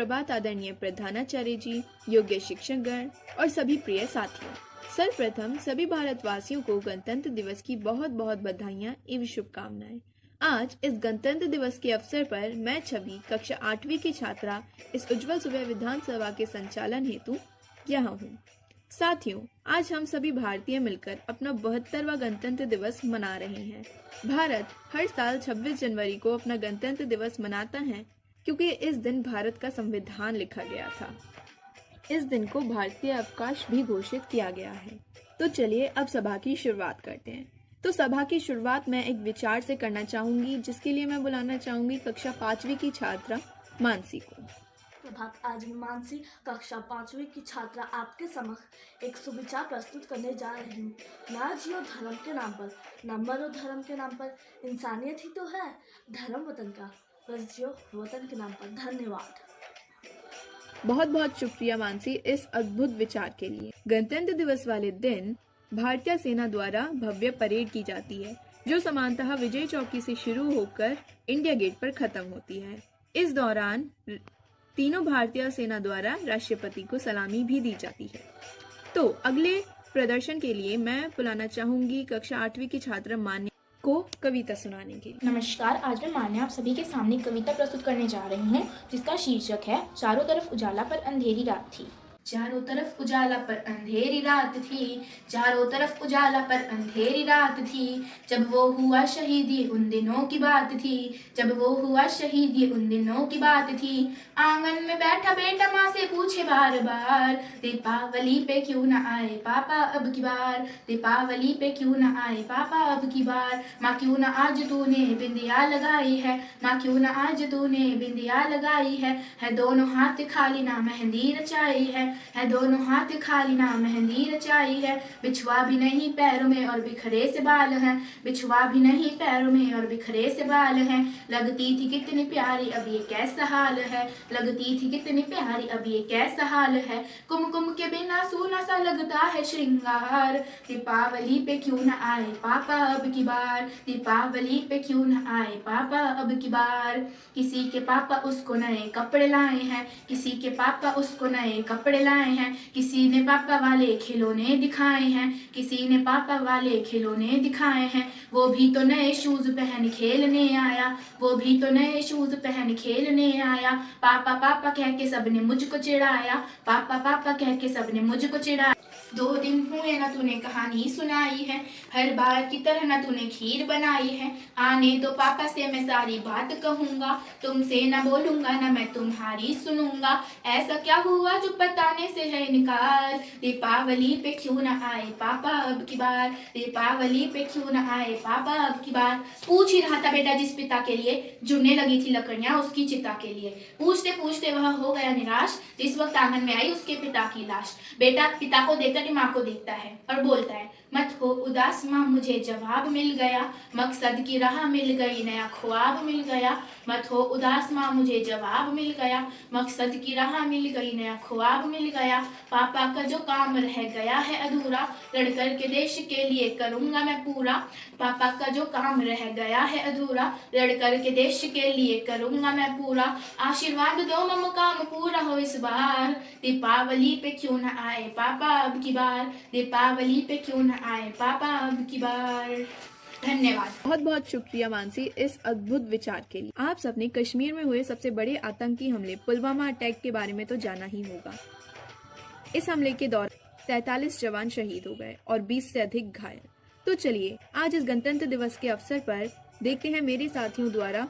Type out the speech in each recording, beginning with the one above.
सुप्रभात आदरणीय प्रधानाचार्य जी, योग्य शिक्षकगण और सभी प्रिय साथियों। सर्वप्रथम सभी भारतवासियों को गणतंत्र दिवस की बहुत बहुत बधाइयाँ एवं शुभकामनाएं। आज इस गणतंत्र दिवस के अवसर पर मैं छवि कक्षा 8वीं की छात्रा इस उज्जवल सुबह विधानसभा के संचालन हेतु यहाँ हूँ। साथियों, आज हम सभी भारतीय मिलकर अपना 72वां गणतंत्र दिवस मना रहे हैं। भारत हर साल 26 जनवरी को अपना गणतंत्र दिवस मनाता है क्योंकि इस दिन भारत का संविधान लिखा गया था। इस दिन को भारतीय अवकाश भी घोषित किया गया है। तो चलिए अब सभा की शुरुआत करते हैं। तो सभा की शुरुआत मैं एक विचार से करना चाहूंगी, जिसके लिए मैं बुलाना चाहूंगी कक्षा 5वीं की छात्रा मानसी को। प्रभात, आज मैं मानसी कक्षा 5वीं की छात्रा आपके समक्ष एक सुविचार प्रस्तुत करने जा रही हूँ। ना जियो धर्म के नाम पर, ना मरो धर्म के नाम पर, इंसानियत ही तो है धर्म वतन का, बस जियो वतन के नाम पर। धन्यवाद। बहुत बहुत शुक्रिया मानसी इस अद्भुत विचार के लिए। गणतंत्र दिवस वाले दिन भारतीय सेना द्वारा भव्य परेड की जाती है, जो सामान्यतः विजय चौकी से शुरू होकर इंडिया गेट पर खत्म होती है। इस दौरान तीनों भारतीय सेना द्वारा राष्ट्रपति को सलामी भी दी जाती है। तो अगले प्रदर्शन के लिए मैं बुलाना चाहूंगी कक्षा 8वीं की छात्रा मान्या को कविता सुनाने के लिए। नमस्कार, आज मैं मान्या आप सभी के सामने कविता प्रस्तुत करने जा रही हूँ, जिसका शीर्षक है चारों तरफ उजाला पर अंधेरी रात थी। चारों तरफ उजाला पर अंधेरी रात थी, चारों तरफ उजाला पर अंधेरी रात थी, जब वो हुआ शहीद ये उन दिनों की बात थी, जब वो हुआ शहीद ये उन दिनों की बात थी। आंगन में बैठा बेटा माँ से पूछे बार बार, दीपावली पे क्यों न आए पापा अब की बार, दीपावली पे क्यों न आए पापा अब की बार। माँ क्यों न आज तूने बिंदिया लगाई है, माँ क्यों न आज तूने बिंदिया लगाई है दोनों हाथ खाली ना मेहंदी रचाई है दोनों हाथ खाली ना मेहंदी रचाई है। बिछुआ भी नहीं पैरों में और बिखरे से बाल हैं, बिछुआ भी नहीं पैरों में और बिखरे से बाल हैं। लगती थी कितनी प्यारी अब ये कैसा हाल है, लगती थी कितनी प्यारी अब ये कैसा हाल है। कुमकुम के बिना सूना सा लगता है श्रृंगार, दीपावली पे क्यों न आए पापा अब की बार, दीपावली पे क्यों न आए पापा अब की बार। किसी के पापा उसको नए कपड़े लाए हैं, किसी के पापा उसको नए कपड़े लाए हैं, किसी ने पापा वाले खिलौने दिखाए हैं, किसी ने पापा वाले खिलौने दिखाए हैं। वो भी तो नए शूज पहन खेलने आया, वो भी तो नए शूज पहन खेलने आया। पापा पापा कह के सबने मुझको चिढ़ाया, पापा पापा कह के सबने मुझको चिढ़ाया। 2 दिन हुए ना तूने कहानी सुनाई है, हर बार की तरह ना तूने खीर बनाई है। आने तो पापा से मैं सारी बात कहूँगा, तुमसे ना बोलूँगा ना मैं तुम्हारी सुनूंगा। ऐसा क्या हुआ जो बताने से है इनकार, दीपावली पे क्यों ना आए पापा अब की बार, दीपावली पे क्यों ना आए पापा अब की बार। पूछ ही रहा था बेटा जिस पिता के लिए जुड़ने लगी थी लकड़ियाँ उसकी चिता के लिए, पूछते पूछते वह हो गया निराश, जिस वक्त आंगन में आई उसके पिता की लाश। बेटा पिता को देखकर माँ को देखता है और बोलता है, मत हो उदास माँ मुझे जवाब मिल गया, मकसद की राह मिल गई नया ख्वाब मिल गया। मत हो उदास माँ मुझे जवाब मिल गया, मकसद की राह मिल गई नया ख्वाब मिल गया। पापा का जो काम रह गया है अधूरा, लड़ कर के देश के लिए करूँगा मैं पूरा। पापा का जो काम रह गया है अधूरा, लड़ कर के देश के लिए करूँगा मैं पूरा। आशीर्वाद दो मम काम पूरा हो इस बार, दीपावली पे क्यों न आए पापा अब की बार, दीपावली पे क्यों न आए पापा अब की बार। धन्यवाद। बहुत बहुत शुक्रिया मानसी इस अद्भुत विचार के लिए। आप सबने कश्मीर में हुए सबसे बड़े आतंकी हमले पुलवामा अटैक के बारे में तो जाना ही होगा। इस हमले के दौरान 43 जवान शहीद हो गए और 20 से अधिक घायल। तो चलिए आज इस गणतंत्र दिवस के अवसर पर देखते हैं मेरे साथियों द्वारा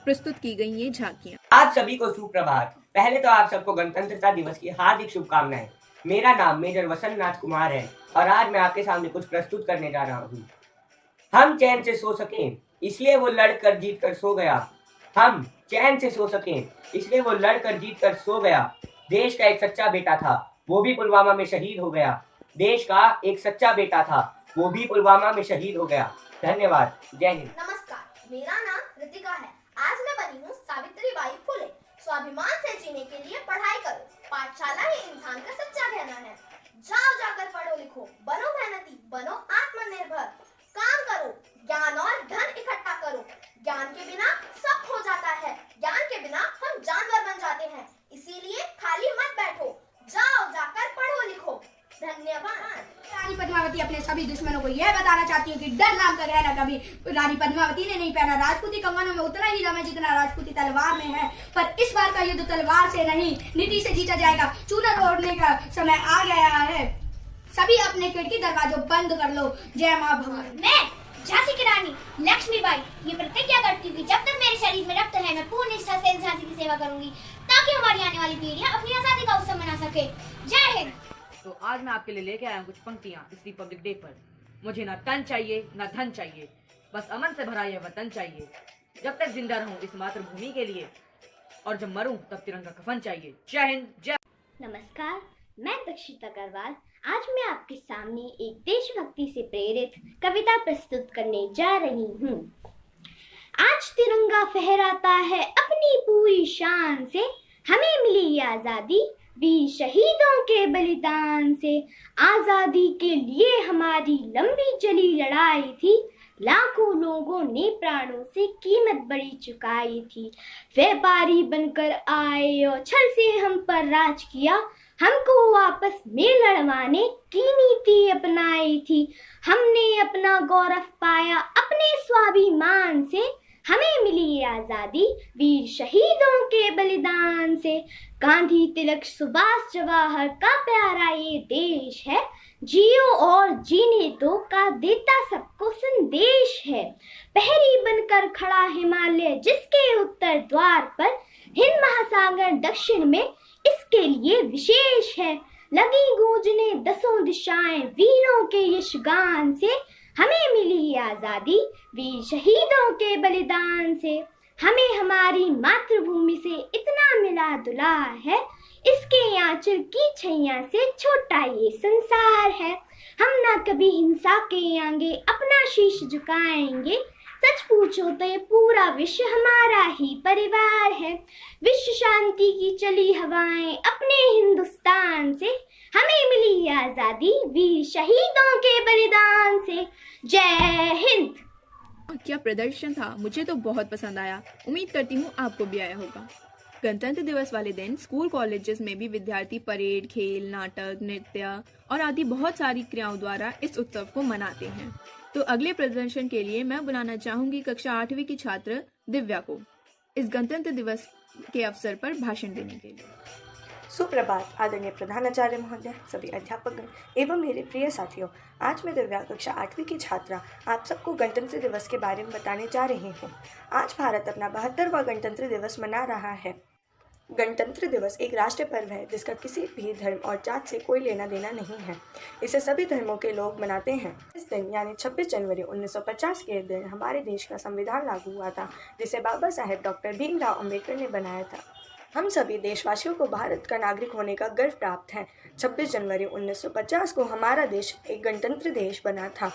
प्रस्तुत की गई ये झांकियाँ। आप सभी को सुप्रभात। पहले तो आप सबको गणतंत्रता दिवस की हार्दिक शुभकामनाएं। मेरा नाम मेजर वसंत नाथ कुमार है और आज मैं आपके सामने कुछ प्रस्तुत करने जा रहा हूँ। हम चैन से सो सकें इसलिए वो लड़कर जीत कर सो गया, हम चैन से सो सकें इसलिए वो लड़कर जीत कर सो गया। देश का एक सच्चा बेटा था वो भी पुलवामा में शहीद हो गया, देश का एक सच्चा बेटा था वो भी पुलवामा में शहीद हो गया। धन्यवाद। जय हिंद। नमस्कार, मेरा नाम ऋतिका है। आज मैं बनी हूँ सावित्रीबाई फुले। स्वाभिमान से जीने के लिए पढ़ाई करो, पाठशाला ही इंसान का सच्चा कहना है। जाओ जाकर पढ़ो लिखो, बनो मेहनती, बनो आत्मनिर्भर। काम करो, ज्ञान और धन इकट्ठा करो। ज्ञान के बिना सब खो जाता है, ज्ञान के बिना हम जानवर बन जाते हैं। इसीलिए अपने सभी दुश्मनों को यह बताना चाहती हूँ कि डर नाम का गहना कभी रानी पद्मावती ने नहीं पहना। राजपूती कंगनों में उतना ही दम है जितना राजपूती तलवार में है, पर इस बार का युद्ध तलवार से नहीं नीति से जीता जाएगा। चूना तोड़ने का समय आ गया है, सभी अपने खिड़की दरवाजों बंद कर लो। जय माँ भवानी। मैं झांसी की रानी लक्ष्मीबाई ये प्रतिज्ञा करती हूँ कि जब तक मेरे शरीर में रक्त है मैं पूर्ण निष्ठा से झांसी की सेवा करूंगी, ताकि हमारी आने वाली पीढ़ियां अपनी आजादी का उत्सव मना सके। जय हिंद। तो आज मैं आपके लिए लेके आया हूँ कुछ पंक्तियाँ इस रिपब्लिक डे पर। मुझे ना तन चाहिए ना धन चाहिए, बस अमन से भरा यह वतन चाहिए। जब तक जिंदा रहूं इस मातृभूमि के लिए, और जब मरूं तब तिरंगा कफन चाहिए। जय हिंद जय। नमस्कार, मैं दक्षिता अग्रवाल आज मैं आपके सामने एक देशभक्ति से प्रेरित कविता प्रस्तुत करने जा रही हूँ। आज तिरंगा फहराता है अपनी पूरी शान से, हमें मिली आजादी वीर शहीदों के बलिदान से। आजादी के लिए हमारी लंबी चली लड़ाई थी, लाखों लोगों ने प्राणों से कीमत बड़ी चुकाई थी। व्यापारी बनकर आए और छल से हम पर राज किया, हमको आपस में लड़वाने की नीति अपनाई थी। हमने अपना गौरव पाया अपने स्वाभिमान से, हमें मिली आजादी वीर शहीदों के बलिदान से। गांधी तिलक सुभाष जवाहर का प्यारा ये देश है, जियो और जीने दो का देता सबको संदेश है। पहरी बनकर खड़ा हिमालय जिसके उत्तर द्वार पर, हिंद महासागर दक्षिण में इसके लिए विशेष है। लगी गूंजने दसों दिशाएं वीरों के यश गान से, हमें मिली आजादी वीर शहीदों के बलिदान से। हमें हमारी मातृभूमि से इतना मिला दुला है, इसके आंचल की छैया से छोटा ये संसार है। हम ना कभी हिंसा के आगे अपना शीश झुकाएंगे, सच पूछो तो ये पूरा विश्व हमारा ही परिवार है। विश्व शांति की चली हवाएं अपने हिंदुस्तान से, हमें मिली आजादी वीर शहीदों के बलिदान से। जय हिंद। क्या प्रदर्शन था, मुझे तो बहुत पसंद आया। उम्मीद करती हूँ आपको भी आया होगा। गणतंत्र दिवस वाले दिन स्कूल कॉलेजेस में भी विद्यार्थी परेड, खेल, नाटक, नृत्य और आदि बहुत सारी क्रियाओं द्वारा इस उत्सव को मनाते हैं। तो अगले प्रदर्शन के लिए मैं बुलाना चाहूंगी कक्षा 8वीं की छात्र दिव्या को इस गणतंत्र दिवस के अवसर पर भाषण देने के लिए। सुप्रभात आदरणीय प्रधानाचार्य महोदय, सभी अध्यापकगण एवं मेरे प्रिय साथियों। आज मैं दिव्या कक्षा 8वीं की छात्रा आप सबको गणतंत्र दिवस के बारे में बताने जा रही हूँ। आज भारत अपना 72वां गणतंत्र दिवस मना रहा है। गणतंत्र दिवस एक राष्ट्रीय पर्व है जिसका किसी भी धर्म और जात से कोई लेना देना नहीं है। इसे सभी धर्मों के लोग मनाते हैं। इस दिन यानी 26 जनवरी 1950 के दिन हमारे देश का संविधान लागू हुआ था, जिसे बाबा साहेब डॉक्टर भीमराव अंबेडकर ने बनाया था। हम सभी देशवासियों को भारत का नागरिक होने का गर्व प्राप्त है। 26 जनवरी 1950 को हमारा देश एक गणतंत्र देश बना था।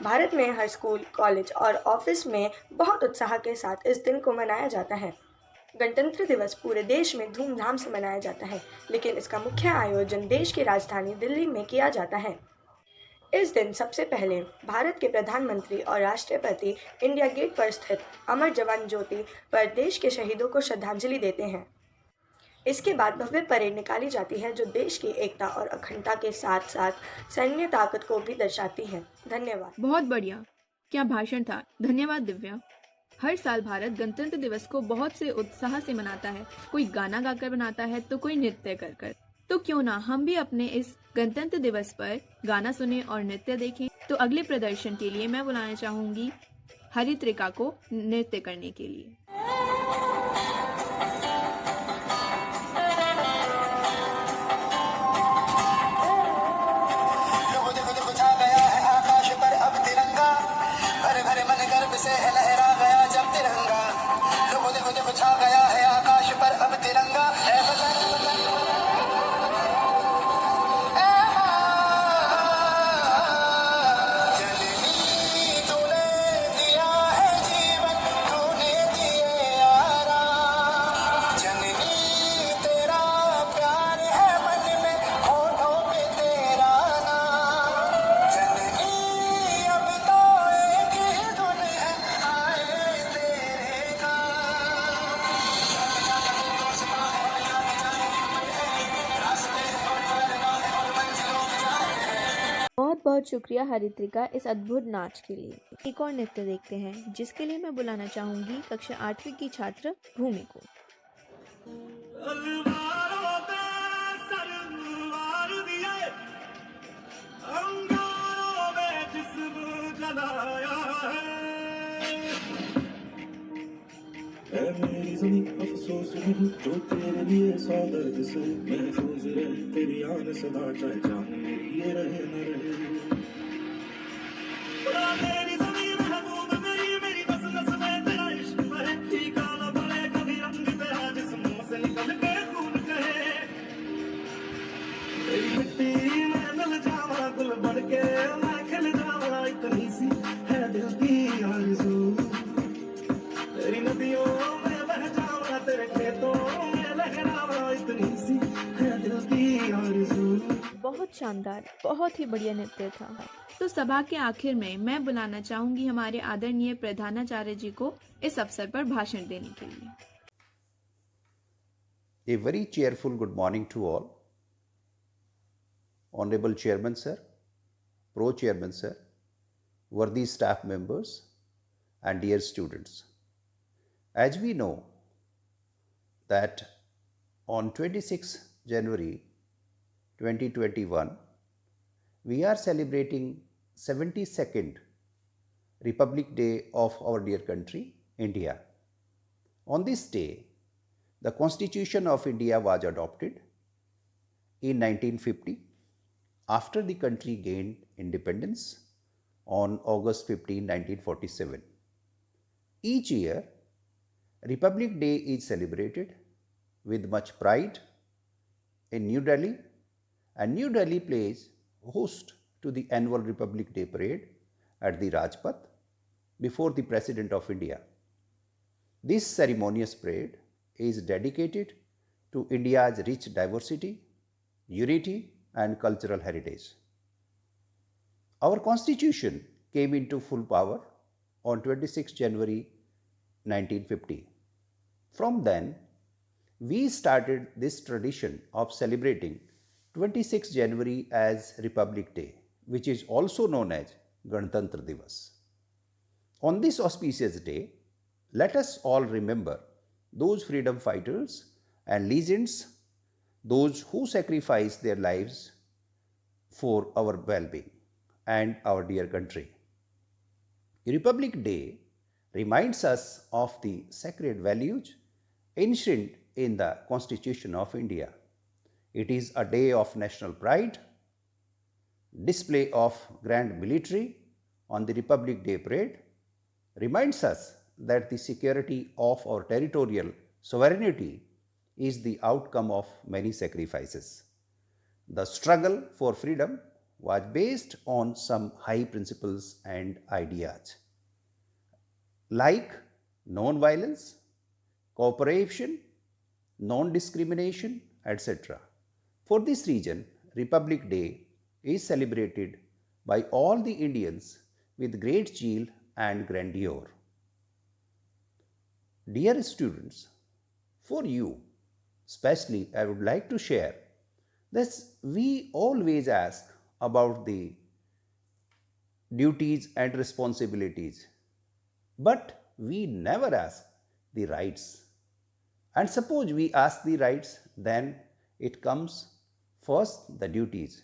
भारत में हर स्कूल, कॉलेज और ऑफिस में बहुत उत्साह के साथ इस दिन को मनाया जाता है। गणतंत्र दिवस पूरे देश में धूमधाम से मनाया जाता है, लेकिन इसका मुख्य आयोजन देश की राजधानी दिल्ली में किया जाता है। इस दिन सबसे पहले भारत के प्रधानमंत्री और राष्ट्रपति इंडिया गेट पर स्थित अमर जवान ज्योति पर देश के शहीदों को श्रद्धांजलि देते हैं। इसके बाद भव्य परेड निकाली जाती है जो देश की एकता और अखंडता के साथ साथ सैन्य ताकत को भी दर्शाती है। धन्यवाद। बहुत बढ़िया, क्या भाषण था। धन्यवाद दिव्या। हर साल भारत गणतंत्र दिवस को बहुत से उत्साह से मनाता है। कोई गाना गाकर मनाता है तो कोई नृत्य कर कर। तो क्यों ना हम भी अपने इस गणतंत्र दिवस पर गाना सुने और नृत्य देखें। तो अगले प्रदर्शन के लिए मैं बुलाना चाहूंगी हरित्रिका को नृत्य करने के लिए। बहुत शुक्रिया हरित्रिका इस अद्भुत नाच के लिए। एक और नृत्य देखते हैं जिसके लिए मैं बुलाना चाहूंगी कक्षा 8वीं की छात्र भूमि को। मेरी ज़मीं अफ़सोस नहीं जो तेरे लिए सौ दर्द से महफूज रहे तेरी आन सदा चाहे जान मेरी ये रहे न रहे। मेरी ज़मीं महबूब मेरी बस नस में तेरा इश्क बहे टीका न पड़े कभी रंग तेरा जिस्मों से निकल के खून कहे। तेरी मिट्टी में मिल जावा गुल बन के मैं खिल जावा इतनी सी है दिल की आरज़ू। तेरी नदियों में बह जावा तेरे खेतों में लहरावा इतनी सी है दिल की आरज़ू। बहुत शानदार, बहुत ही बढ़िया नृत्य था। तो सभा के आखिर में मैं बुलाना चाहूंगी हमारे आदरणीय प्रधानाचार्य जी को इस अवसर पर भाषण देने के लिए। A very cheerful good morning to all. Honorable Chairman Sir, Pro Chairman Sir, worthy staff members and dear students. As we know that on 26 January 2021, we are celebrating 72nd Republic Day of our dear country, India. On this day, the Constitution of India was adopted in 1950 after the country gained independence on August 15, 1947. Each year, Republic Day is celebrated with much pride in New Delhi, and New Delhi plays host to the annual Republic Day parade at the Rajpath before the President of India. This ceremonious parade is dedicated to India's rich diversity, unity, and cultural heritage. Our Constitution came into full power on 26 January 1950. From then, we started this tradition of celebrating 26 January as Republic Day, which is also known as Ganatantra Divas. On this auspicious day, let us all remember those freedom fighters and legends, those who sacrificed their lives for our well-being and our dear country. Republic Day reminds us of the sacred values enshrined in the Constitution of India. It is a day of national pride, display of grand military on the Republic Day parade reminds us that the security of our territorial sovereignty is the outcome of many sacrifices. The struggle for freedom was based on some high principles and ideas like non-violence, cooperation, non-discrimination, etc. For this reason, Republic Day is celebrated by all the Indians with great zeal and grandeur. Dear students, for you, especially I would like to share this. We always ask about the duties and responsibilities, but we never ask the rights. And suppose we ask the rights, then it comes first the duties,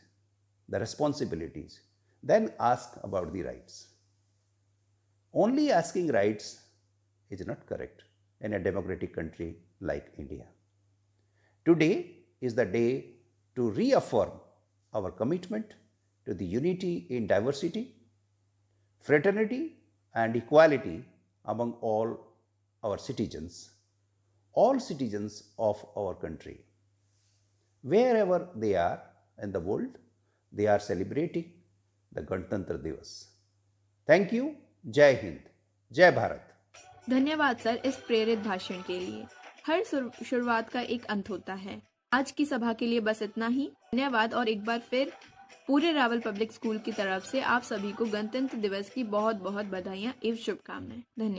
the responsibilities, then ask about the rights. Only asking rights is not correct in a democratic country like India. Today is the day to reaffirm our commitment to the unity in diversity, fraternity, and equality among all our citizens, all citizens of our country. Wherever they are in the world, they are celebrating the Ganatantra Divas. Thank you. जय हिंद, जय भारत। धन्यवाद sir इस प्रेरित भाषण के लिए। हर शुरुआत का एक अंत होता है। आज की सभा के लिए बस इतना ही। धन्यवाद और एक बार फिर पूरे रावल पब्लिक स्कूल की तरफ से आप सभी को गणतंत्र दिवस की बहुत बहुत बधाइयाँ एवं शुभकामनाएं। धन्यवाद।